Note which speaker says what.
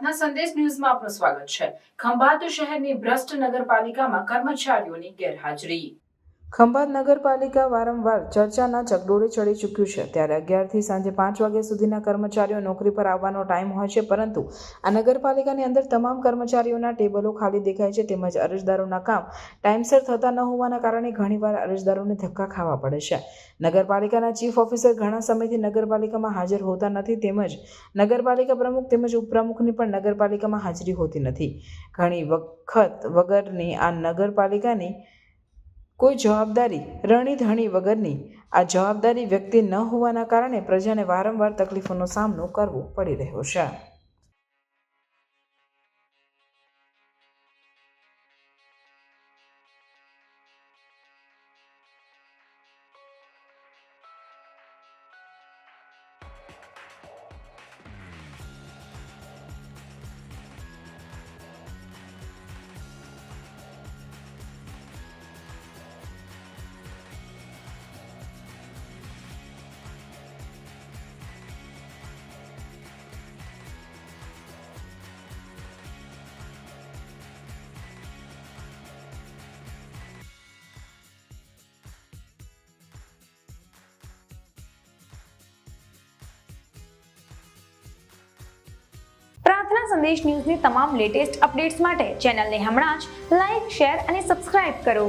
Speaker 1: પ્રાર્થના સંદેશ ન્યૂઝમાં આપનું સ્વાગત છે। ખંભાત શહેરની ભ્રષ્ટ નગરપાલિકામાં કર્મચારીઓની ગેરહાજરી। ખંભાત નગરપાલિકા વારંવાર ચર્ચાના ચકડોળે ચડી ચૂક્યું છે। ત્યારે 11 થી સાંજે 5 વાગ્યા સુધીના કર્મચારીઓ નોકરી પર આવવાનો ટાઈમ હોય છે, પરંતુ આ નગરપાલિકાની અંદર તમામ કર્મચારીઓના ટેબલો ખાલી દેખાય છે, તેમજ અરજદારોના કામ ટાઈમસર થતા ન હોવાના કારણે ઘણીવાર અરજદારોને ધક્કા ખાવા પડે છે। નગરપાલિકાના ચીફ ઓફિસર ઘણા સમયથી નગરપાલિકામાં હાજર હોતા નથી, તેમજ નગરપાલિકા પ્રમુખ તેમજ ઉપપ્રમુખની પણ નગરપાલિકામાં હાજરી હોતી નથી। ઘણી વખત વગરની આ નગરપાલિકાની કોઈ જવાબદારી રણીધણી વગરની આ જવાબદારી વ્યક્તિ ન હોવાના કારણે પ્રજાને વારંવાર તકલીફોનો સામનો કરવો પડી રહ્યો છે।
Speaker 2: પ્રાર્થના સંદેશ ન્યૂઝની તમામ લેટેસ્ટ અપડેટ્સ માટે ચેનલને હમણાં જ લાઇક, શેર અને સબસ્ક્રાઇબ કરો।